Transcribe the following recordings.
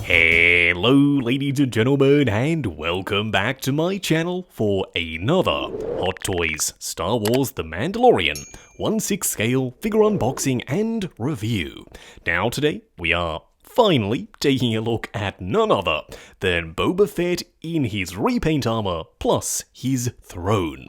Hello ladies and gentlemen, and welcome back to my channel for another Hot Toys Star Wars The Mandalorian 1/6 scale figure unboxing and review. Now today we are finally taking a look at none other than Boba Fett in his repaint armor plus his throne.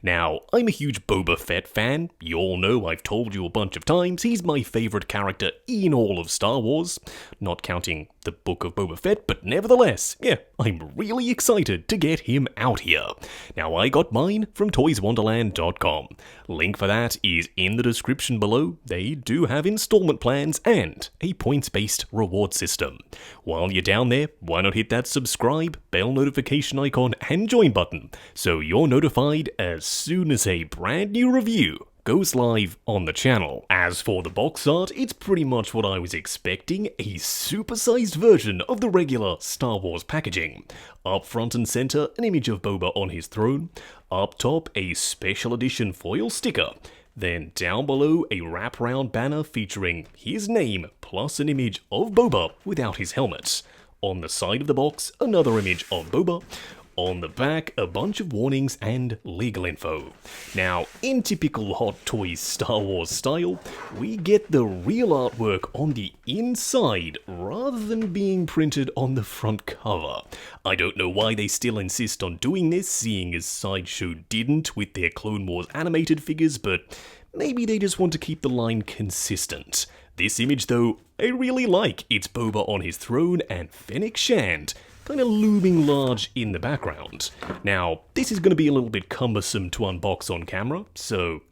Now, I'm a huge Boba Fett fan. You all know I've told you a bunch of times he's my favorite character in all of Star Wars. Not counting the Book of Boba Fett, but nevertheless, yeah, I'm really excited to get him out here. Now, I got mine from toyswonderland.com. Link for that is in the description below. They do have installment plans and a points-based reward system. While you're down there, why not hit that subscribe, bell notification icon, and join button so you're notified as soon as a brand new review goes live on the channel. As for the box art, it's pretty much what I was expecting, a supersized version of the regular Star Wars packaging. Up front and center, an image of Boba on his throne. Up top, a special edition foil sticker. Then down below, a wraparound banner featuring his name plus an image of Boba without his helmet. On the side of the box, another image of Boba. On the back, a bunch of warnings and legal info. Now, in typical Hot Toys Star Wars style, we get the real artwork on the inside rather than being printed on the front cover. I don't know why they still insist on doing this, seeing as Sideshow didn't with their Clone Wars animated figures, but maybe they just want to keep the line consistent. This image though, I really like. It's Boba on his throne and Fennec Shand kind of looming large in the background. Now, this is going to be a little bit cumbersome to unbox on camera, so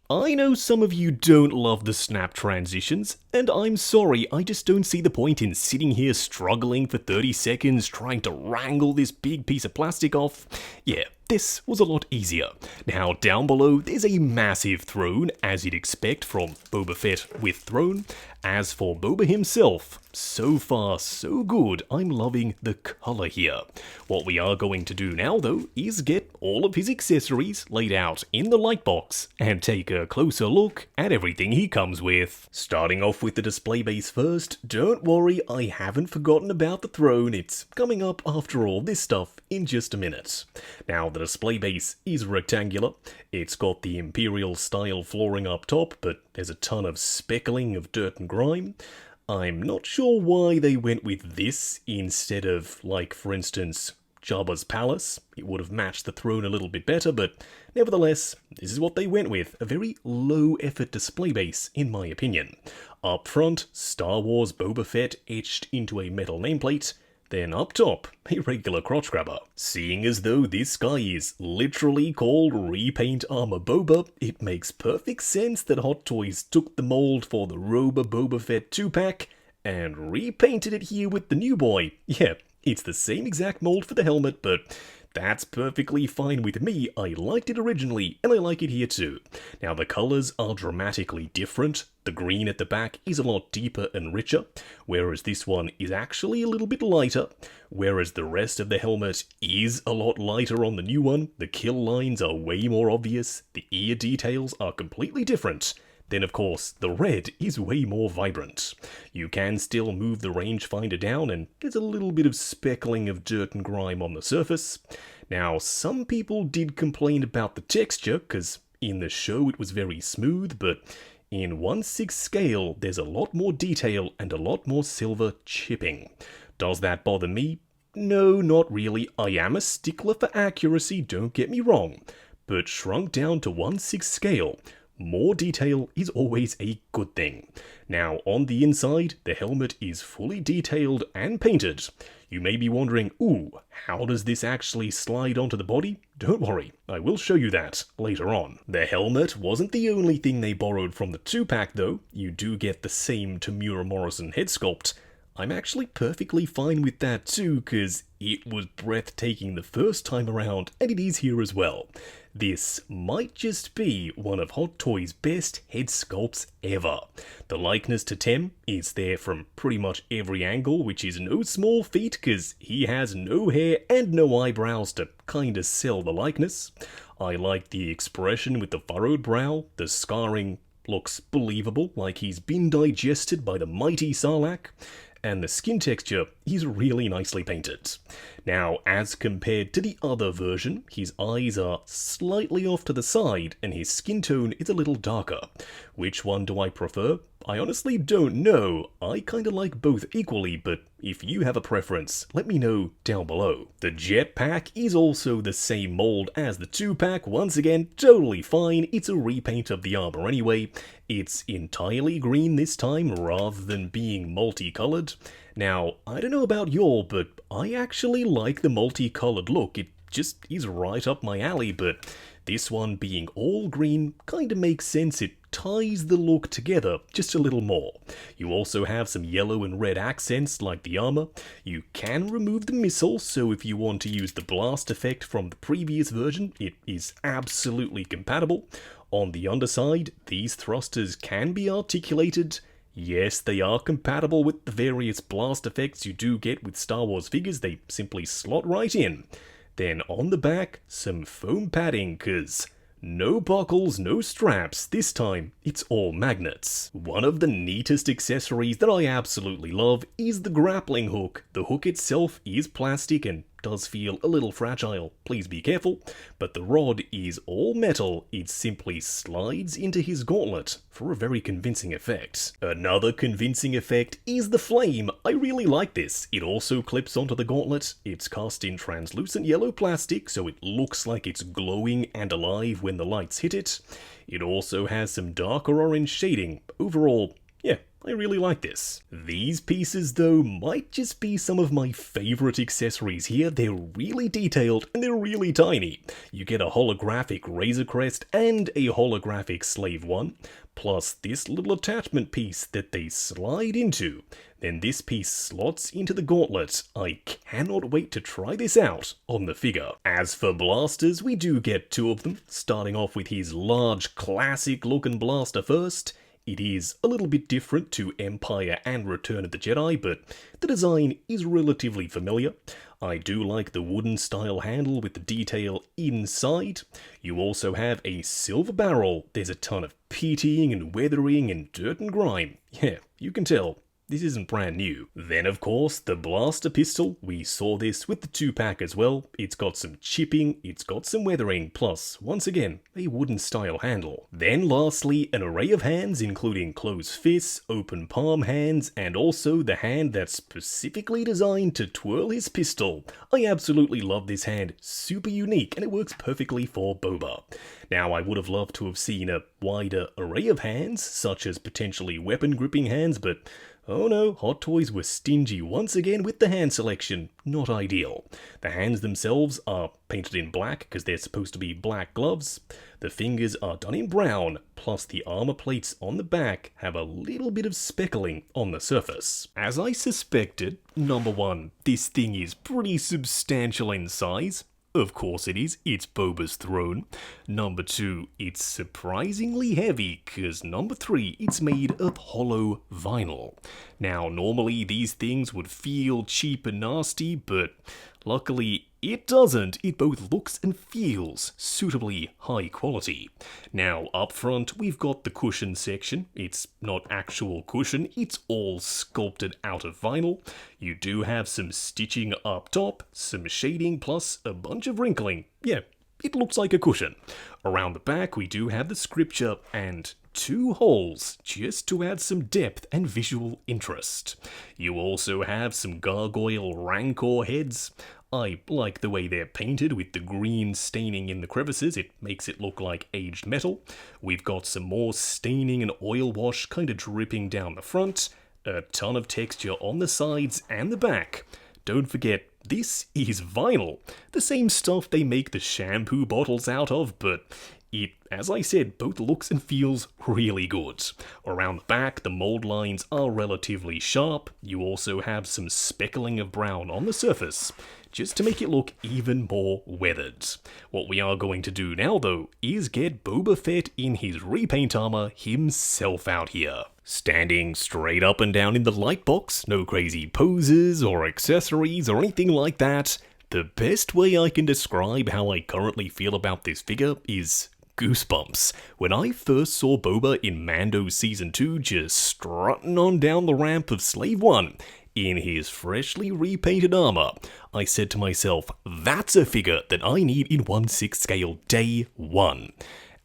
I know some of you don't love the snap transitions, and I'm sorry, I just don't see the point in sitting here struggling for 30 seconds trying to wrangle this big piece of plastic off. Yeah, this was a lot easier. Now, down below, there's a massive throne, as you'd expect from Boba Fett with throne. As for Boba himself, so far so good. I'm loving the color here. What we are going to do now, though, is get all of his accessories laid out in the light box and take a closer look at everything he comes with. Starting off with the display base first, don't worry, I haven't forgotten about the throne. It's coming up after all this stuff in just a minute. Now, the display base is rectangular. It's got the Imperial style flooring up top, but there's a ton of speckling of dirt and grime. I'm not sure why they went with this instead of, like, for instance, Jabba's palace. It would have matched the throne a little bit better, but nevertheless, this is what they went with. A very low-effort display base, in my opinion. Up front, Star Wars Boba Fett etched into a metal nameplate. Then up top, a regular crotch grabber. Seeing as though this guy is literally called Repaint Armor Boba, it makes perfect sense that Hot Toys took the mold for the Roba Boba Fett 2-pack and repainted it here with the new boy. Yeah, it's the same exact mold for the helmet, but that's perfectly fine with me. I liked it originally, and I like it here too. Now, the colors are dramatically different. The green at the back is a lot deeper and richer, whereas this one is actually a little bit lighter, whereas the rest of the helmet is a lot lighter on the new one. The kill lines are way more obvious. The ear details are completely different. Then, of course, the red is way more vibrant. You can still move the rangefinder down, and there's a little bit of speckling of dirt and grime on the surface. Now, some people did complain about the texture, because in the show it was very smooth, but in 1/6 scale, there's a lot more detail and a lot more silver chipping. Does that bother me? No, not really. I am a stickler for accuracy, don't get me wrong. But shrunk down to 1/6 scale, more detail is always a good thing. Now, on the inside, the helmet is fully detailed and painted. You may be wondering, ooh, how does this actually slide onto the body? Don't worry, I will show you that later on. The helmet wasn't the only thing they borrowed from the 2-pack though. You do get the same Tamura Morrison head sculpt. I'm actually perfectly fine with that too, because it was breathtaking the first time around, and it is here as well. This might just be one of Hot Toys' best head sculpts ever. The likeness to Tem is there from pretty much every angle, which is no small feat because he has no hair and no eyebrows to kinda sell the likeness. I like the expression with the furrowed brow, the scarring looks believable, like he's been digested by the mighty Sarlacc. and the skin texture is really nicely painted. Now, as compared to the other version, his eyes are slightly off to the side and his skin tone is a little darker. Which one do I prefer? I honestly don't know. I kinda like both equally, but if you have a preference, let me know down below. The jetpack is also the same mold as the 2-pack. Once again, totally fine. It's a repaint of the armor anyway. It's entirely green this time rather than being multicolored. Now, I don't know about y'all, but I actually like the multicolored look. It just is right up my alley, but this one being all green kinda makes sense. It ties the look together just a little more. You also have some yellow and red accents like the armor. You can remove the missile, so if you want to use the blast effect from the previous version, it is absolutely compatible. On the underside, these thrusters can be articulated. Yes, they are compatible with the various blast effects you do get with Star Wars figures. They simply slot right in. Then on the back, some foam padding, cause no buckles, no straps. This time, it's all magnets. One of the neatest accessories that I absolutely love is the grappling hook. The hook itself is plastic and does feel a little fragile, please be careful, but the rod is all metal. It simply slides into his gauntlet for a very convincing effect. Another convincing effect is the flame. I really like this. It also clips onto the gauntlet. It's cast in translucent yellow plastic, so it looks like it's glowing and alive when the lights hit it. It also has some darker orange shading. Overall, yeah, I really like this. These pieces, though, might just be some of my favorite accessories here. They're really detailed and they're really tiny. You get a holographic Razor Crest and a holographic Slave 1, plus this little attachment piece that they slide into. Then this piece slots into the gauntlet. I cannot wait to try this out on the figure. As for blasters, we do get 2 of them, starting off with his large classic looking blaster first. It is a little bit different to Empire and Return of the Jedi, but the design is relatively familiar. I do like the wooden style handle with the detail inside. You also have a silver barrel. There's a ton of PTing and weathering and dirt and grime. Yeah, you can tell. This isn't brand new. Then, of course, the blaster pistol. We saw this with the 2-pack as well. It's got some chipping, it's got some weathering, plus, once again, a wooden style handle. Then lastly, an array of hands including closed fists, open palm hands, and also the hand that's specifically designed to twirl his pistol. I absolutely love this hand, super unique, and it works perfectly for Boba. Now, I would have loved to have seen a wider array of hands, such as potentially weapon gripping hands, but oh no, Hot Toys were stingy once again with the hand selection. Not ideal. The hands themselves are painted in black because they're supposed to be black gloves. The fingers are done in brown, plus the armor plates on the back have a little bit of speckling on the surface. As I suspected, number 1, this thing is pretty substantial in size. Of course it is, it's Boba's throne. Number 2, it's surprisingly heavy, cause number 3, it's made of hollow vinyl. Now, normally these things would feel cheap and nasty, but luckily it doesn't. It both looks and feels suitably high quality. Now, up front, we've got the cushion section. It's not actual cushion, it's all sculpted out of vinyl. You do have some stitching up top, some shading, plus a bunch of wrinkling. Yeah, it looks like a cushion. Around the back, we do have the scripture and 2 holes, just to add some depth and visual interest. You also have some gargoyle rancor heads. I like the way they're painted with the green staining in the crevices. It makes it look like aged metal. We've got some more staining and oil wash kind of dripping down the front. A ton of texture on the sides and the back. Don't forget, this is vinyl. The same stuff they make the shampoo bottles out of, but it, as I said, both looks and feels really good. Around the back, the mold lines are relatively sharp. You also have some speckling of brown on the surface, just to make it look even more weathered. What we are going to do now, though, is get Boba Fett in his repaint armor himself out here. Standing straight up and down in the light box, no crazy poses or accessories or anything like that. The best way I can describe how I currently feel about this figure is goosebumps. When I first saw Boba in Mando Season 2 just strutting on down the ramp of Slave 1, in his freshly repainted armor, I said to myself, that's a figure that I need in 1/6 scale day 1.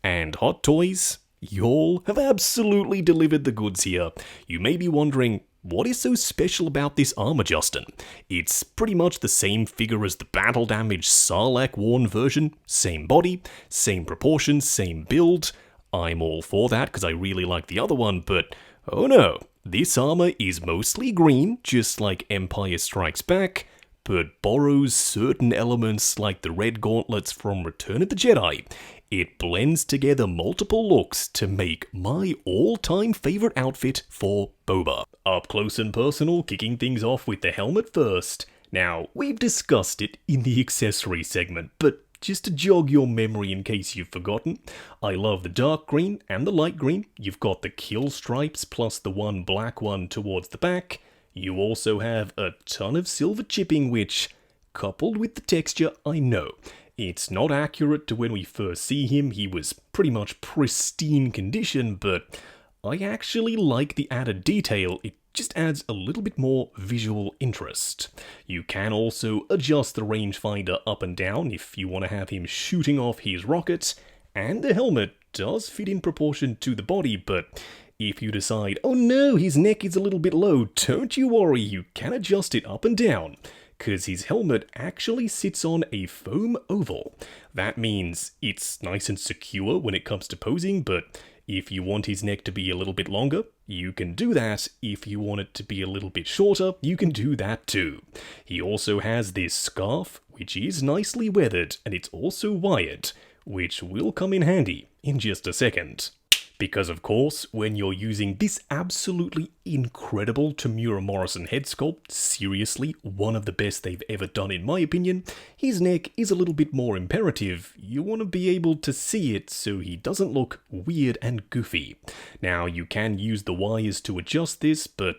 And Hot Toys, y'all have absolutely delivered the goods here. You may be wondering, what is so special about this armor, Justin? It's pretty much the same figure as the battle damage Sarlacc worn version, same body, same proportions, same build. I'm all for that because I really like the other one, but oh no, this armor is mostly green, just like Empire Strikes Back, but borrows certain elements like the red gauntlets from Return of the Jedi. It blends together multiple looks to make my all-time favorite outfit for Boba. Up close and personal, kicking things off with the helmet first. Now, we've discussed it in the accessory segment, but just to jog your memory in case you've forgotten, I love the dark green and the light green. You've got the kill stripes plus the one black one towards the back. You also have a ton of silver chipping, which, coupled with the texture, I know it's not accurate to when we first see him. He was pretty much pristine condition, but I actually like the added detail. It just adds a little bit more visual interest. You can also adjust the rangefinder up and down if you want to have him shooting off his rocket, and the helmet does fit in proportion to the body, but if you decide, oh no, his neck is a little bit low, don't you worry, you can adjust it up and down, because his helmet actually sits on a foam oval. That means it's nice and secure when it comes to posing, but if you want his neck to be a little bit longer, you can do that. If you want it to be a little bit shorter, you can do that too. He also has this scarf, which is nicely weathered, and it's also wired, which will come in handy in just a second. Because of course, when you're using this absolutely incredible Tamura Morrison head sculpt, seriously, one of the best they've ever done in my opinion, his neck is a little bit more imperative. You want to be able to see it so he doesn't look weird and goofy. Now, you can use the wires to adjust this, but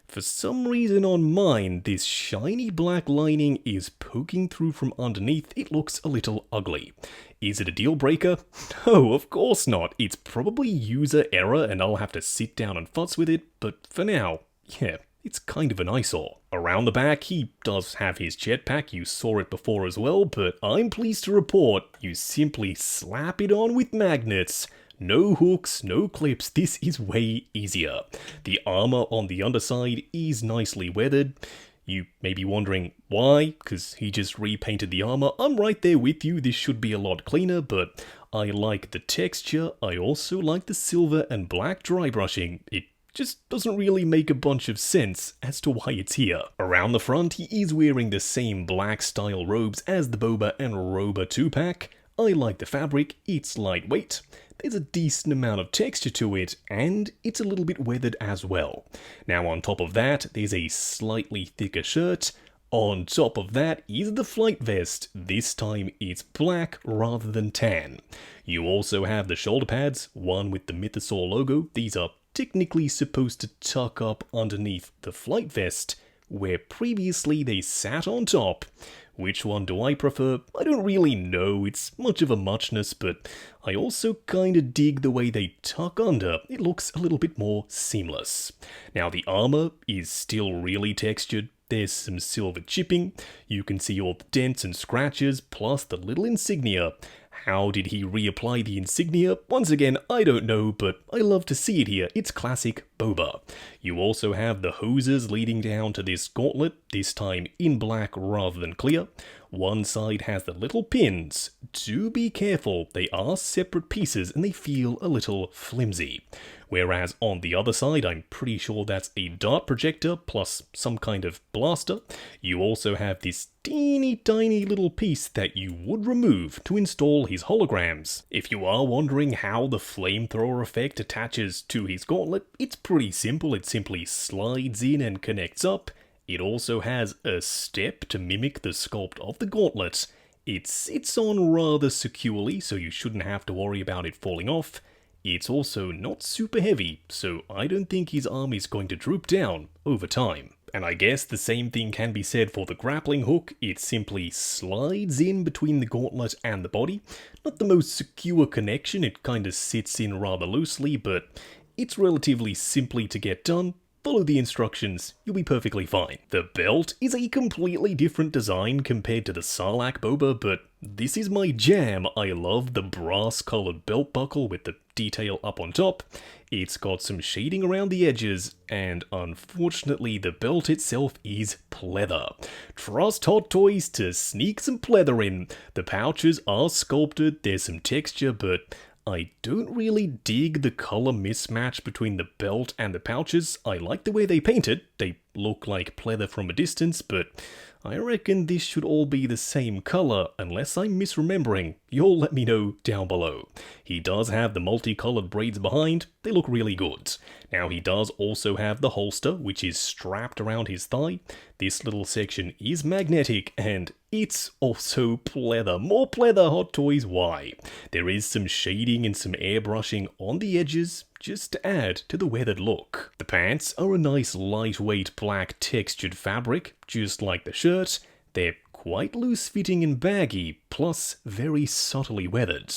for some reason on mine, this shiny black lining is poking through from underneath. It looks a little ugly. Is it a deal breaker? No, of course not. It's probably user error and I'll have to sit down and futz with it, but for now, yeah, it's kind of an eyesore. Around the back, he does have his jetpack. You saw it before as well, but I'm pleased to report you simply slap it on with magnets. No hooks, no clips, this is way easier. The armor on the underside is nicely weathered. You may be wondering why, because he just repainted the armor. I'm right there with you, this should be a lot cleaner, but I like the texture. I also like the silver and black dry brushing. It just doesn't really make a bunch of sense as to why it's here. Around the front, he is wearing the same black style robes as the Boba and Roba 2-pack. I like the fabric, it's lightweight, there's a decent amount of texture to it, and it's a little bit weathered as well. Now on top of that, there's a slightly thicker shirt. On top of that is the flight vest. This time it's black rather than tan. You also have the shoulder pads, one with the Mythosaur logo. These are technically supposed to tuck up underneath the flight vest, where previously they sat on top. Which one do I prefer? I don't really know, it's much of a muchness, but I also kinda dig the way they tuck under. It looks a little bit more seamless. Now the armor is still really textured. There's some silver chipping. You can see all the dents and scratches, plus the little insignia. How did he reapply the insignia? Once again, I don't know, but I love to see it here. It's classic Boba. You also have the hoses leading down to this gauntlet, this time in black rather than clear. One side has the little pins. Do be careful, they are separate pieces and they feel a little flimsy. Whereas on the other side, I'm pretty sure that's a dart projector plus some kind of blaster. You also have this teeny tiny little piece that you would remove to install his holograms. If you are wondering how the flamethrower effect attaches to his gauntlet, it's pretty simple. It simply slides in and connects up. It also has a step to mimic the sculpt of the gauntlet. It sits on rather securely, so you shouldn't have to worry about it falling off. It's also not super heavy, so I don't think his arm is going to droop down over time. And I guess the same thing can be said for the grappling hook. It simply slides in between the gauntlet and the body. Not the most secure connection, it kinda sits in rather loosely, but it's relatively simply to get done. follow the instructions, you'll be perfectly fine. The belt is a completely different design compared to the Sarlacc Boba, but this is my jam. I love the brass colored belt buckle with the detail up on top. It's got some shading around the edges, and unfortunately the belt itself is pleather. Trust Hot Toys to sneak some pleather in. The pouches are sculpted, there's some texture, but I don't really dig the color mismatch between the belt and the pouches. I like the way they paint it. They look like pleather from a distance, but I reckon this should all be the same color, unless I'm misremembering. You'll let me know down below. He does have the multicolored braids behind. They look really good. Now he does also have the holster, which is strapped around his thigh. This little section is magnetic, and it's also pleather. More pleather, Hot Toys, why? There is some shading and some airbrushing on the edges, just to add to the weathered look. The pants are a nice lightweight black textured fabric, just like the shirt. They're quite loose fitting and baggy, plus very subtly weathered.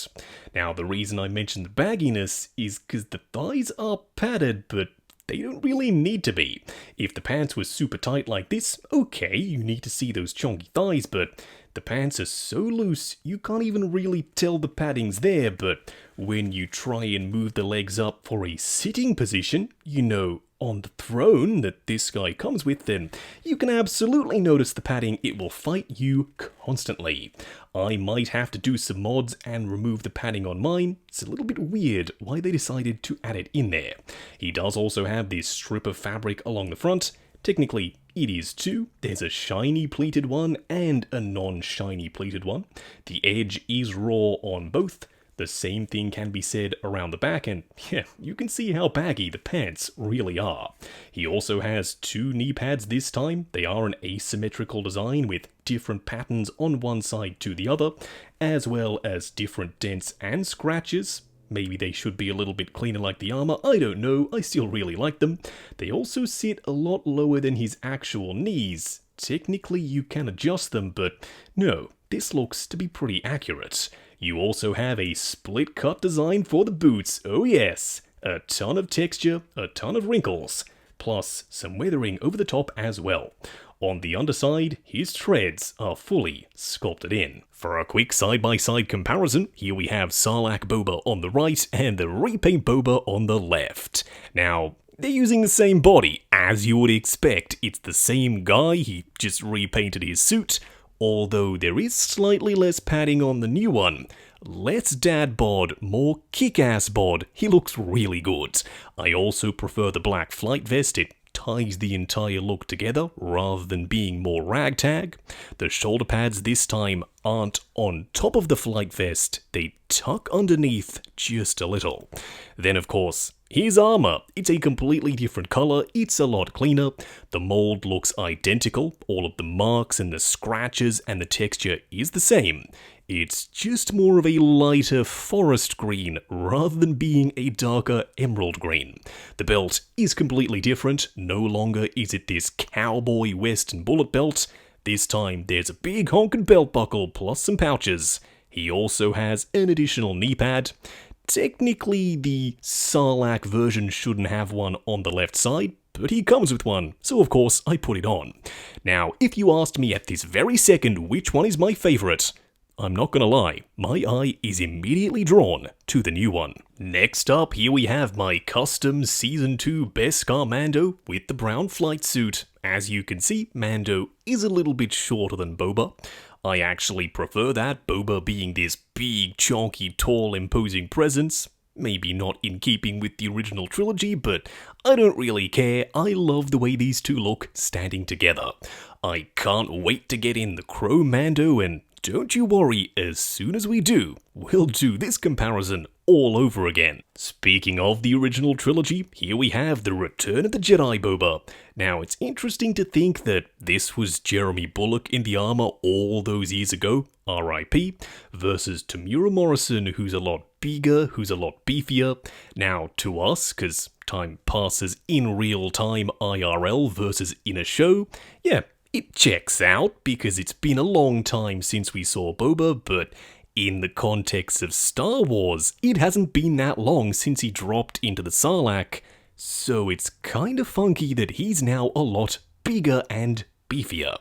Now the reason I mentioned the bagginess is because the thighs are padded, but they don't really need to be. If the pants were super tight like this, okay, you need to see those chunky thighs, but the pants are so loose you can't even really tell the padding's there, but when you try and move the legs up for a sitting position, you know, on the throne that this guy comes with, then you can absolutely notice the padding. It will fight you constantly. I might have to do some mods and remove the padding on mine. It's a little bit weird why they decided to add it in there. He does also have this strip of fabric along the front. Technically, it is two. There's a shiny pleated one and a non-shiny pleated one. The edge is raw on both. The same thing can be said around the back, and yeah, you can see how baggy the pants really are. He also has two knee pads this time. They are an asymmetrical design with different patterns on one side to the other, as well as different dents and scratches. Maybe they should be a little bit cleaner like the armor, I don't know, I still really like them. They also sit a lot lower than his actual knees. Technically you can adjust them, but no, this looks to be pretty accurate. You also have a split cut design for the boots, oh yes! A ton of texture, a ton of wrinkles, plus some weathering over the top as well. On the underside, his treads are fully sculpted in. For a quick side-by-side comparison, here we have Sarlacc Boba on the right and the Repaint Boba on the left. Now, they're using the same body, as you would expect. It's the same guy, he just repainted his suit, although there is slightly less padding on the new one. Less dad bod, more kick-ass bod. He looks really good. I also prefer the black flight vest. It ties the entire look together rather than being more ragtag. The shoulder pads this time aren't on top of the flight vest, they tuck underneath just a little. Then of course, his armor. It's a completely different color, it's a lot cleaner. The mold looks identical, all of the marks and the scratches and the texture is the same. It's just more of a lighter forest green rather than being a darker emerald green. The belt is completely different. No longer is it this cowboy western bullet belt. This time there's a big honkin' belt buckle plus some pouches. He also has an additional knee pad. Technically the Sarlacc version shouldn't have one on the left side, but he comes with one, so of course I put it on. Now, if you asked me at this very second which one is my favourite, I'm not gonna lie, my eye is immediately drawn to the new one. Next up, here we have my custom Season 2 Beskar Mando with the brown flight suit. As you can see, Mando is a little bit shorter than Boba. I actually prefer that, Boba being this big, chunky, tall, imposing presence. Maybe not in keeping with the original trilogy, but I don't really care. I love the way these two look standing together. I can't wait to get in the Chrome Mando, and don't you worry, as soon as we do, we'll do this comparison all over again. Speaking of the original trilogy, here we have the Return of the Jedi Boba. Now, it's interesting to think that this was Jeremy Bulloch in the armor all those years ago, RIP, versus Tamura Morrison, who's a lot bigger, who's a lot beefier. Now, to us, because time passes in real time IRL versus in a show, yeah, it checks out because it's been a long time since we saw Boba, but in the context of Star Wars, it hasn't been that long since he dropped into the Sarlacc. So it's kind of funky that he's now a lot bigger and beefier.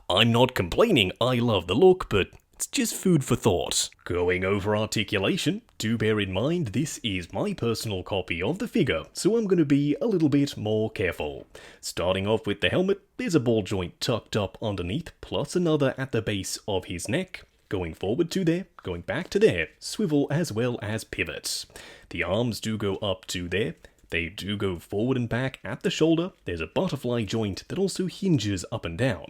I'm not complaining, I love the look, but it's just food for thought. Going over articulation, do bear in mind this is my personal copy of the figure, so I'm going to be a little bit more careful. Starting off with the helmet, there's a ball joint tucked up underneath, plus another at the base of his neck. Going forward to there, going back to there, swivel as well as pivot. The arms do go up to there. They do go forward and back at the shoulder. There's a butterfly joint that also hinges up and down.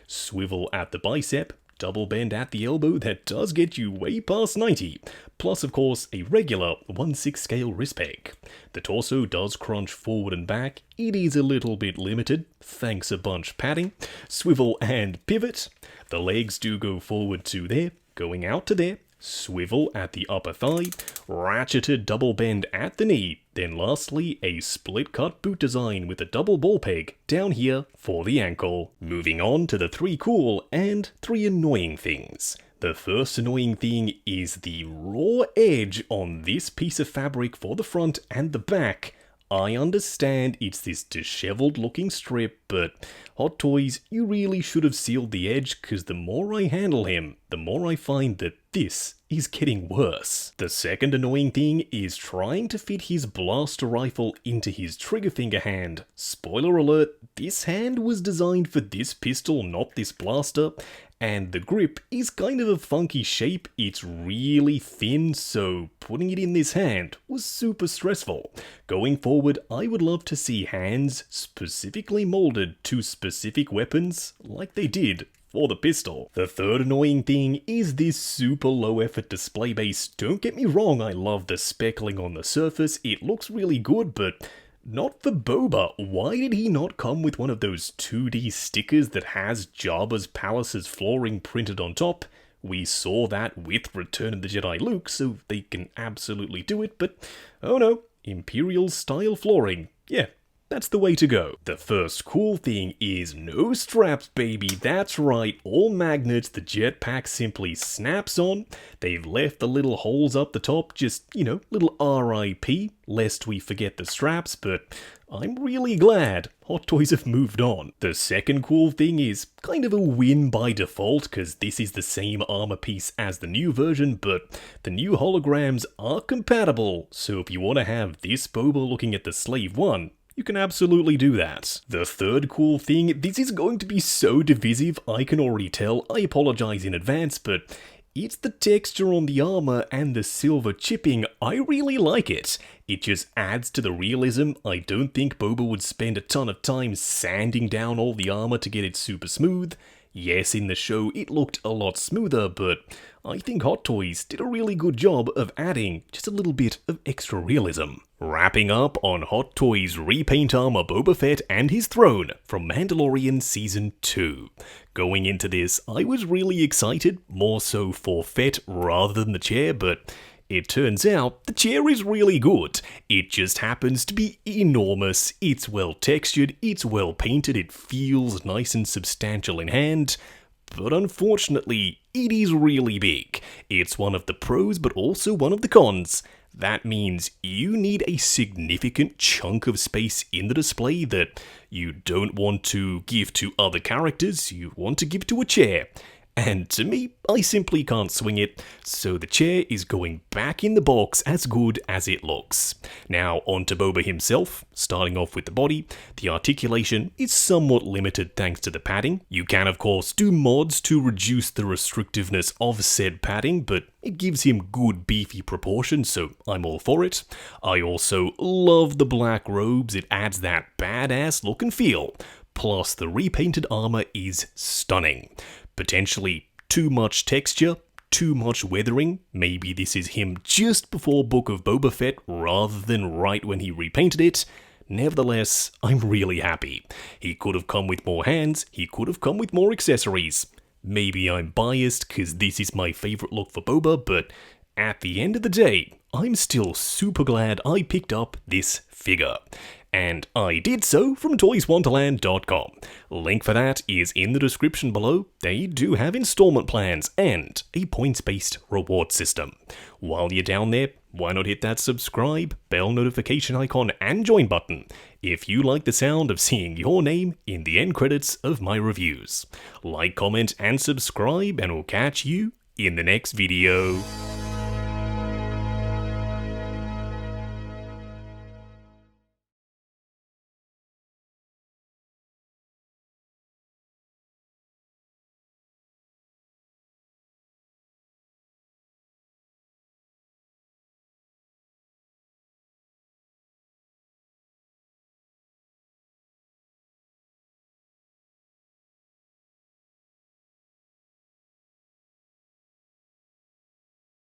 Swivel at the bicep, double bend at the elbow that does get you way past 90. Plus, of course, a regular 1/6 scale wrist peg. The torso does crunch forward and back. It is a little bit limited, thanks a bunch padding. Swivel and pivot. The legs do go forward to there, going out to there. Swivel at the upper thigh, ratcheted double bend at the knee, then lastly a split cut boot design with a double ball peg down here for the ankle. Moving on to the 3 cool and 3 annoying things. The first annoying thing is the raw edge on this piece of fabric for the front and the back. I understand it's this disheveled looking strip, but Hot Toys, you really should have sealed the edge, because the more I handle him, the more I find that this is getting worse. The second annoying thing is trying to fit his blaster rifle into his trigger finger hand. Spoiler alert, this hand was designed for this pistol, not this blaster, and the grip is kind of a funky shape. It's really thin, so putting it in this hand was super stressful. Going forward, I would love to see hands specifically molded to specific weapons like they did for the pistol. The third annoying thing is this super low effort display base. Don't get me wrong, I love the speckling on the surface, it looks really good, but not for Boba. Why did he not come with one of those 2D stickers that has Jabba's palace's flooring printed on top? We saw that with Return of the Jedi Luke, so they can absolutely do it, but oh no, Imperial style flooring. Yeah, that's the way to go. The first cool thing is no straps, baby. That's right, all magnets. The jetpack simply snaps on. They've left the little holes up the top, just, little RIP, lest we forget the straps, but I'm really glad Hot Toys have moved on. The second cool thing is kind of a win by default, because this is the same armor piece as the new version, but the new holograms are compatible, so if you want to have this Boba looking at the Slave 1, you can absolutely do that. The third cool thing, this is going to be so divisive, I can already tell, I apologize in advance, but it's the texture on the armor and the silver chipping. I really like it. It just adds to the realism. I don't think Boba would spend a ton of time sanding down all the armor to get it super smooth. Yes, in the show it looked a lot smoother, but I think Hot Toys did a really good job of adding just a little bit of extra realism. Wrapping up on Hot Toys Repaint Armor Boba Fett and his throne from Mandalorian Season 2. Going into this, I was really excited, more so for Fett rather than the chair, but it turns out the chair is really good. It just happens to be enormous. It's well textured, it's well painted, it feels nice and substantial in hand. But unfortunately, it is really big. It's one of the pros, but also one of the cons. That means you need a significant chunk of space in the display that you don't want to give to other characters, you want to give to a chair. And to me, I simply can't swing it, so the chair is going back in the box as good as it looks. Now, on to Boba himself. Starting off with the body, the articulation is somewhat limited thanks to the padding. You can, of course, do mods to reduce the restrictiveness of said padding, but it gives him good beefy proportions, so I'm all for it. I also love the black robes, it adds that badass look and feel. Plus, the repainted armor is stunning. Potentially too much texture, too much weathering. Maybe this is him just before Book of Boba Fett rather than right when he repainted it. Nevertheless, I'm really happy. He could have come with more hands, he could have come with more accessories. Maybe I'm biased because this is my favourite look for Boba, but at the end of the day, I'm still super glad I picked up this figure. And I did so from toyswonderland.com. Link for that is in the description below. They do have installment plans and a points-based reward system. While you're down there, why not hit that subscribe, bell notification icon, and join button if you like the sound of seeing your name in the end credits of my reviews. Like, comment, and subscribe, and I'll catch you in the next video.